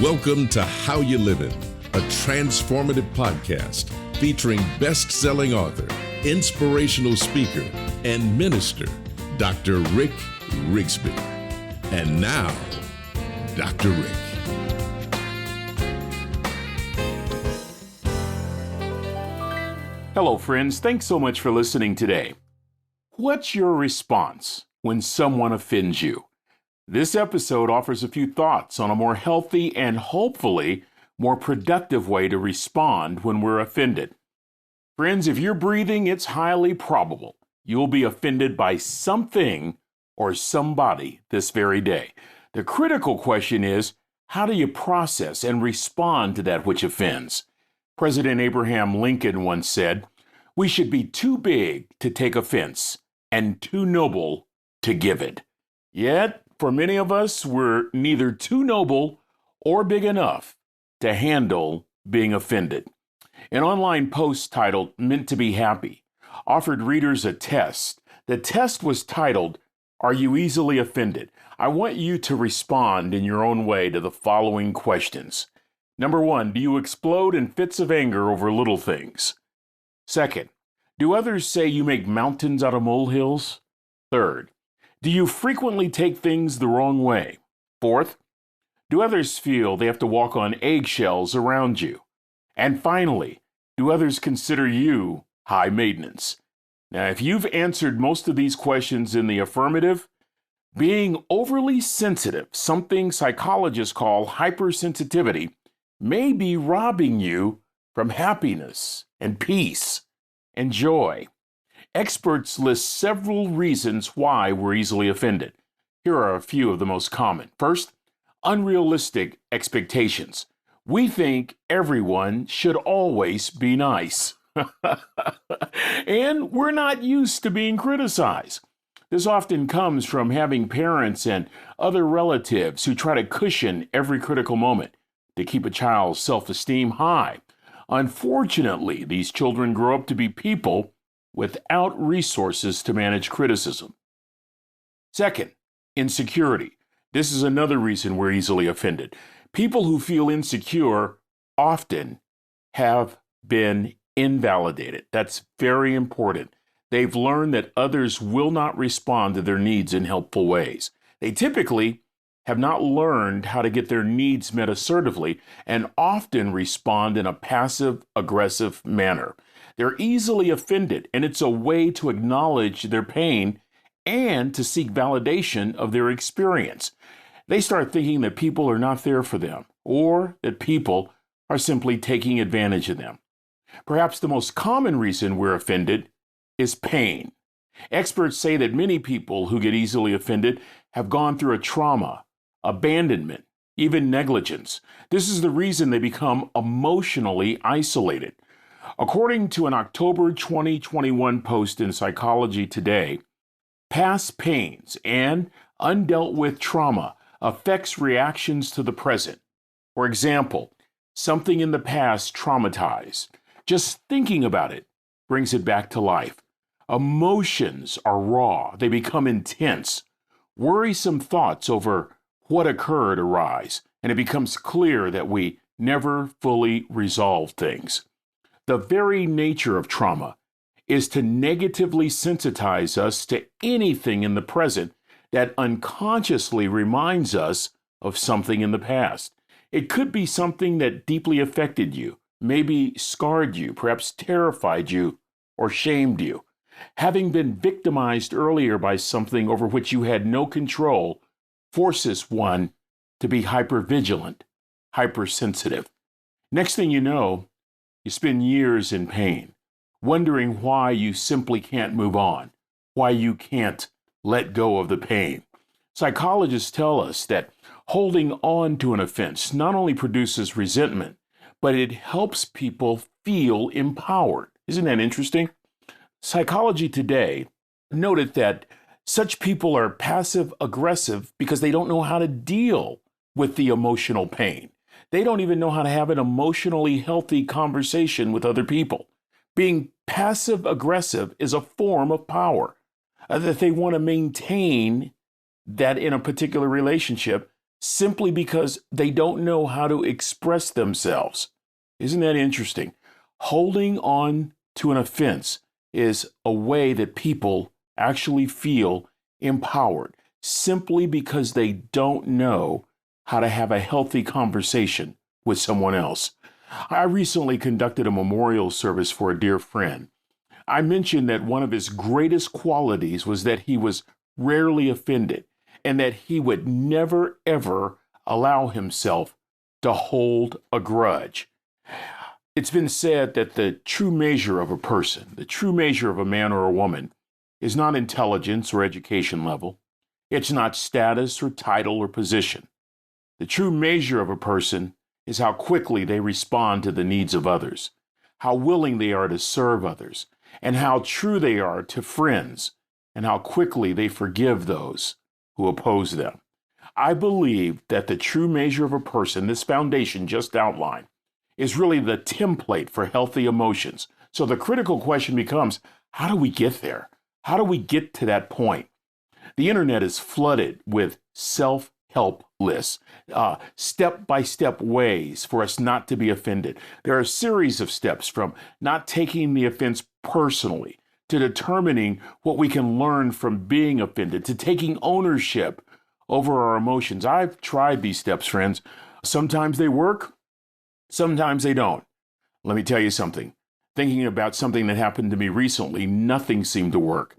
Welcome to How You Livin', a transformative podcast featuring best-selling author, inspirational speaker, and minister, Dr. Rick Rigsby. And now, Dr. Rick. Hello, friends. Thanks so much for listening today. What's your response when someone offends you? This episode offers a few thoughts on a more healthy and hopefully more productive way to respond when we're offended. Friends, if you're breathing, it's highly probable you'll be offended by something or somebody this very day. The critical question is, how do you process and respond to that which offends? President Abraham Lincoln once said, "We should be too big to take offense and too noble to give it." Yet, for many of us, we're neither too noble or big enough to handle being offended. An online post titled "Meant to be Happy" offered readers a test. The test was titled, "Are you easily offended?" I want you to respond in your own way to the following questions. Number 1, do you explode in fits of anger over little things? Second, do others say you make mountains out of molehills? Third, do you frequently take things the wrong way? Fourth, do others feel they have to walk on eggshells around you? And finally, do others consider you high maintenance? Now, if you've answered most of these questions in the affirmative, being overly sensitive, something psychologists call hypersensitivity, may be robbing you from happiness and peace and joy. Experts list several reasons why we're easily offended. Here are a few of the most common. First, unrealistic expectations. We think everyone should always be nice. And we're not used to being criticized. This often comes from having parents and other relatives who try to cushion every critical moment to keep a child's self-esteem high. Unfortunately, these children grow up to be people without resources to manage criticism. Second, insecurity. This is another reason we're easily offended. People who feel insecure often have been invalidated. That's very important. They've learned that others will not respond to their needs in helpful ways. They typically have not learned how to get their needs met assertively and often respond in a passive-aggressive manner. They're easily offended, and it's a way to acknowledge their pain and to seek validation of their experience. They start thinking that people are not there for them, or that people are simply taking advantage of them. Perhaps the most common reason we're offended is pain. Experts say that many people who get easily offended have gone through a trauma, abandonment, even negligence. This is the reason they become emotionally isolated. According to an October 2021 post in Psychology Today, past pains and undealt with trauma affects reactions to the present. For example, something in the past traumatized. Just thinking about it brings it back to life. Emotions are raw. They become intense. Worrisome thoughts over what occurred arise, and it becomes clear that we never fully resolve things. The very nature of trauma is to negatively sensitize us to anything in the present that unconsciously reminds us of something in the past. It could be something that deeply affected you, maybe scarred you, perhaps terrified you, or shamed you. Having been victimized earlier by something over which you had no control forces one to be hypervigilant, hypersensitive. Next thing you know, you spend years in pain, wondering why you simply can't move on, why you can't let go of the pain. Psychologists tell us that holding on to an offense not only produces resentment, but it helps people feel empowered. Isn't that interesting? Psychology Today noted that such people are passive-aggressive because they don't know how to deal with the emotional pain. They don't even know how to have an emotionally healthy conversation with other people. Being passive-aggressive is a form of power that they want to maintain that in a particular relationship simply because they don't know how to express themselves. Isn't that interesting? Holding on to an offense is a way that people actually feel empowered simply because they don't know how to have a healthy conversation with someone else. I recently conducted a memorial service for a dear friend. I mentioned that one of his greatest qualities was that he was rarely offended and that he would never, ever allow himself to hold a grudge. It's been said that the true measure of a person, the true measure of a man or a woman, is not intelligence or education level. It's not status or title or position. The true measure of a person is how quickly they respond to the needs of others, how willing they are to serve others, and how true they are to friends, and how quickly they forgive those who oppose them. I believe that the true measure of a person, this foundation just outlined, is really the template for healthy emotions. So the critical question becomes, how do we get there? How do we get to that point? The internet is flooded with self-help lists, step-by-step ways for us not to be offended. There are a series of steps from not taking the offense personally to determining what we can learn from being offended, to taking ownership over our emotions. I've tried these steps, friends. Sometimes they work, sometimes they don't. Let me tell you something. Thinking about something that happened to me recently, nothing seemed to work.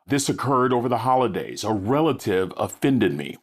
This occurred over the holidays. A relative offended me.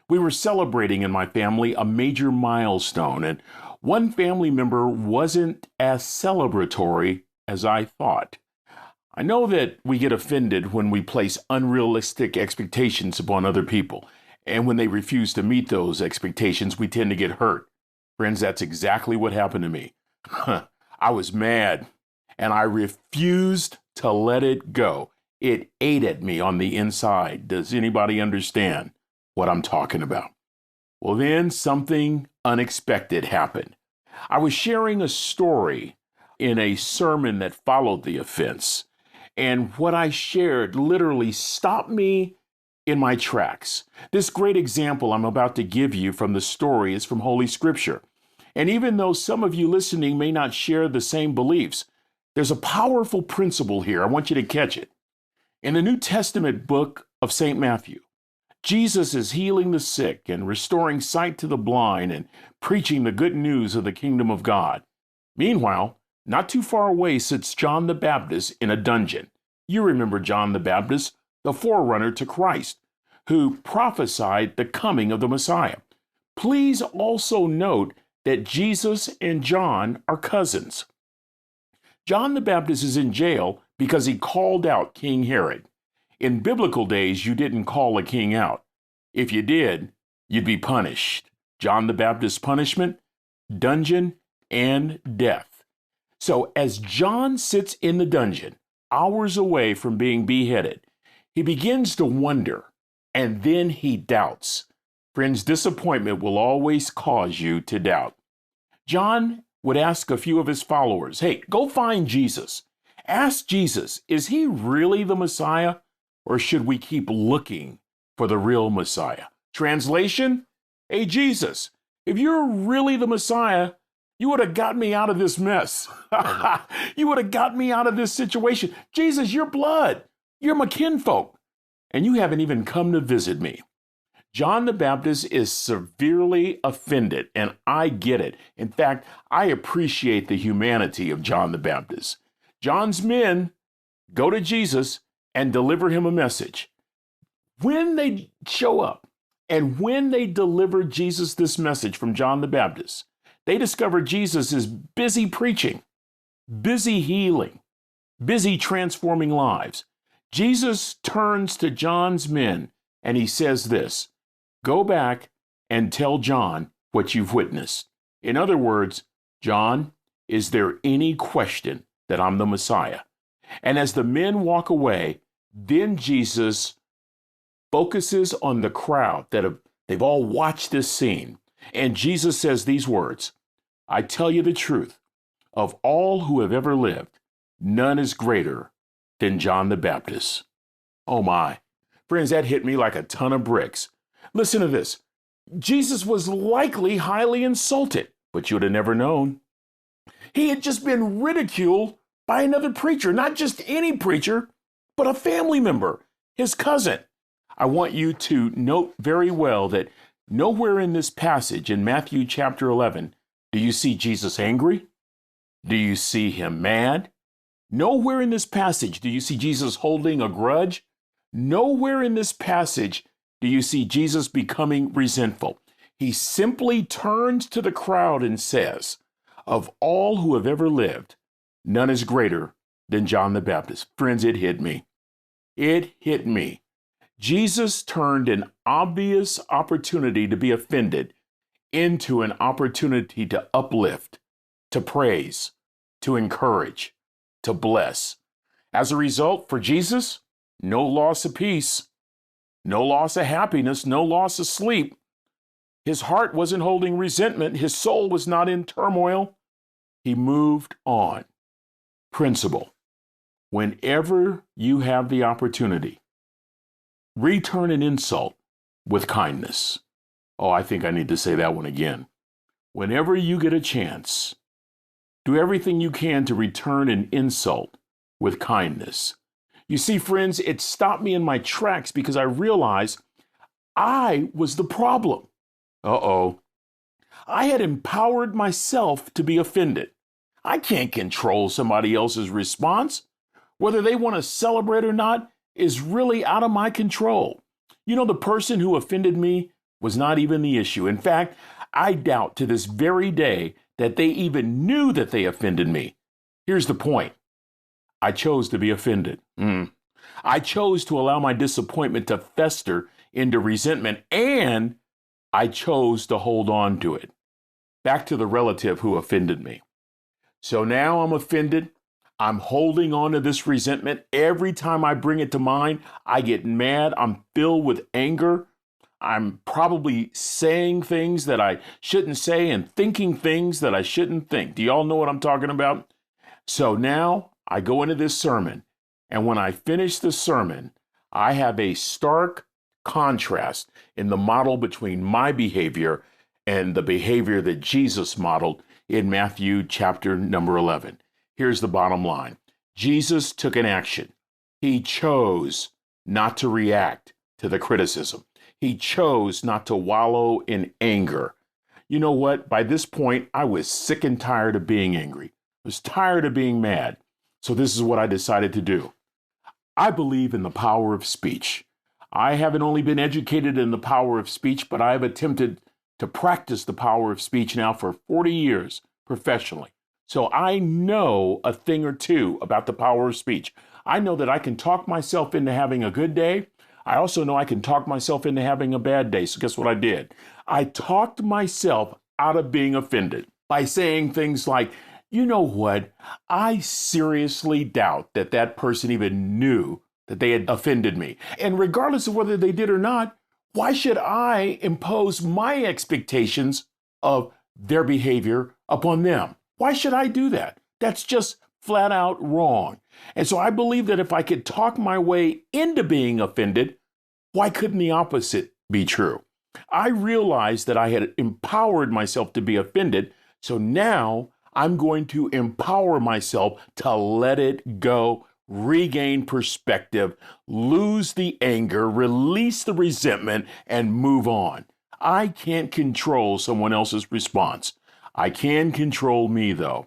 We were celebrating in my family a major milestone, and one family member wasn't as celebratory as I thought. I know that we get offended when we place unrealistic expectations upon other people, and when they refuse to meet those expectations, we tend to get hurt. Friends, that's exactly what happened to me. I was mad, and I refused to let it go. It ate at me on the inside. Does anybody understand what I'm talking about? Well, then something unexpected happened. I was sharing a story in a sermon that followed the offense, and what I shared literally stopped me in my tracks. This great example I'm about to give you from the story is from Holy Scripture. And even though some of you listening may not share the same beliefs, there's a powerful principle here. I want you to catch it. In the New Testament book of St. Matthew, Jesus is healing the sick and restoring sight to the blind and preaching the good news of the kingdom of God. Meanwhile, not too far away sits John the Baptist in a dungeon. You remember John the Baptist, the forerunner to Christ, who prophesied the coming of the Messiah. Please also note that Jesus and John are cousins. John the Baptist is in jail because he called out King Herod. In biblical days, you didn't call a king out. If you did, you'd be punished. John the Baptist's punishment, dungeon, and death. So as John sits in the dungeon, hours away from being beheaded, he begins to wonder, and then he doubts. Friends, disappointment will always cause you to doubt. John would ask a few of his followers, hey, go find Jesus. Ask Jesus, is he really the Messiah, or should we keep looking for the real Messiah? Translation, hey, Jesus, if you're really the Messiah, you would have got me out of this mess. You would have got me out of this situation. Jesus, you're blood. You're my kinfolk, and you haven't even come to visit me. John the Baptist is severely offended, and I get it. In fact, I appreciate the humanity of John the Baptist. John's men go to Jesus and deliver him a message. When they show up and when they deliver Jesus this message from John the Baptist, they discover Jesus is busy preaching, busy healing, busy transforming lives. Jesus turns to John's men and he says this, go back and tell John what you've witnessed. In other words, John, is there any question that I'm the Messiah? And as the men walk away, then Jesus focuses on the crowd they've all watched this scene. And Jesus says these words, I tell you the truth, of all who have ever lived, none is greater than John the Baptist. Oh my. Friends, that hit me like a ton of bricks. Listen to this. Jesus was likely highly insulted, but you'd have never known. He had just been ridiculed by another preacher, not just any preacher, but a family member, his cousin. I want you to note very well that nowhere in this passage in Matthew chapter 11 do you see Jesus angry. Do you see him mad? Nowhere in this passage do you see Jesus holding a grudge. Nowhere in this passage do you see Jesus becoming resentful. He simply turns to the crowd and says, of all who have ever lived, none is greater than John the Baptist. Friends, it hit me. It hit me. Jesus turned an obvious opportunity to be offended into an opportunity to uplift, to praise, to encourage, to bless. As a result, for Jesus, no loss of peace, no loss of happiness, no loss of sleep. His heart wasn't holding resentment. His soul was not in turmoil. He moved on. Principle: whenever you have the opportunity, return an insult with kindness. Oh, I think I need to say that one again. Whenever you get a chance, do everything you can to return an insult with kindness. You see, friends, it stopped me in my tracks because I realized I was the problem. Uh-oh. I had empowered myself to be offended. I can't control somebody else's response. Whether they want to celebrate or not is really out of my control. You know, the person who offended me was not even the issue. In fact, I doubt to this very day that they even knew that they offended me. Here's the point. I chose to be offended. I chose to allow my disappointment to fester into resentment, and I chose to hold on to it. Back to the relative who offended me. So now I'm offended. I'm holding on to this resentment. Every time I bring it to mind, I get mad. I'm filled with anger. I'm probably saying things that I shouldn't say and thinking things that I shouldn't think. Do y'all know what I'm talking about? So now I go into this sermon, and when I finish the sermon, I have a stark contrast in the model between my behavior and the behavior that Jesus modeled in Matthew chapter number 11. Here's the bottom line. Jesus took an action. He chose not to react to the criticism. He chose not to wallow in anger. You know what? By this point, I was sick and tired of being angry. I was tired of being mad. So this is what I decided to do. I believe in the power of speech. I haven't only been educated in the power of speech, but I have attempted to practice the power of speech now for 40 years professionally. So I know a thing or two about the power of speech. I know that I can talk myself into having a good day. I also know I can talk myself into having a bad day. So guess what I did? I talked myself out of being offended by saying things like, you know what? I seriously doubt that that person even knew that they had offended me. And regardless of whether they did or not, why should I impose my expectations of their behavior upon them? Why should I do that? That's just flat out wrong. And so I believe that if I could talk my way into being offended, why couldn't the opposite be true? I realized that I had empowered myself to be offended. So now I'm going to empower myself to let it go, regain perspective, lose the anger, release the resentment, and move on. I can't control someone else's response. I can control me, though.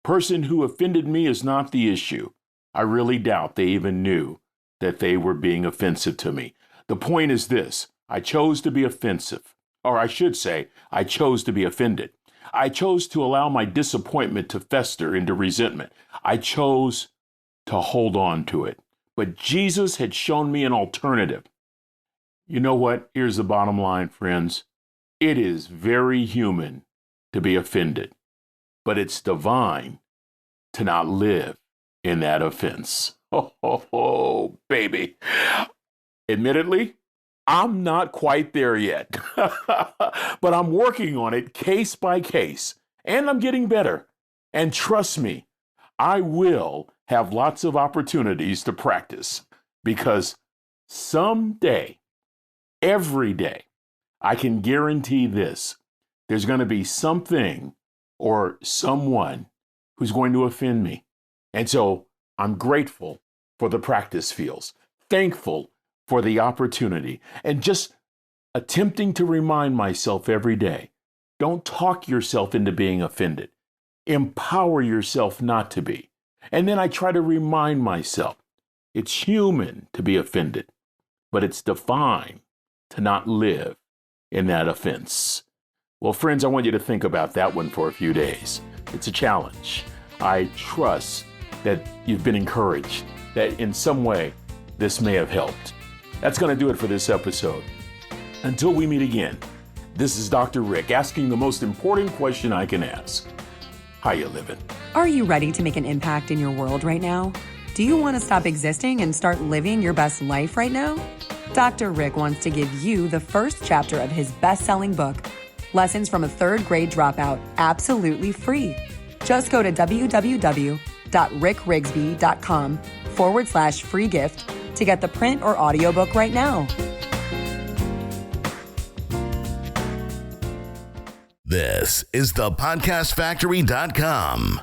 Person who offended me is not the issue. I really doubt they even knew that they were being offensive to me. The point is this: I chose to be offensive, or I should say, I chose to be offended. I chose to allow my disappointment to fester into resentment. I chose to hold on to it. But Jesus had shown me an alternative. You know what? Here's the bottom line, friends. It is very human to be offended, but it's divine to not live in that offense. Oh, baby. Admittedly, I'm not quite there yet, but I'm working on it case by case, and I'm getting better. And trust me, I will have lots of opportunities to practice, because someday, every day, I can guarantee this. There's going to be something or someone who's going to offend me. And so I'm grateful for the practice fields, thankful for the opportunity, and just attempting to remind myself every day, don't talk yourself into being offended. Empower yourself not to be. And then I try to remind myself, it's human to be offended, but it's divine to not live in that offense. Well, friends, I want you to think about that one for a few days. It's a challenge. I trust that you've been encouraged, that in some way this may have helped. That's going to do it for this episode. Until we meet again, this is Dr. Rick asking the most important question I can ask. How you living? Are you ready to make an impact in your world right now? Do you want to stop existing and start living your best life right now? Dr. Rick wants to give you the first chapter of his best-selling book, Lessons from a Third Grade Dropout, absolutely free. Just go to www.rickrigsby.com/free gift to get the print or audiobook right now. This is thepodcastfactory.com.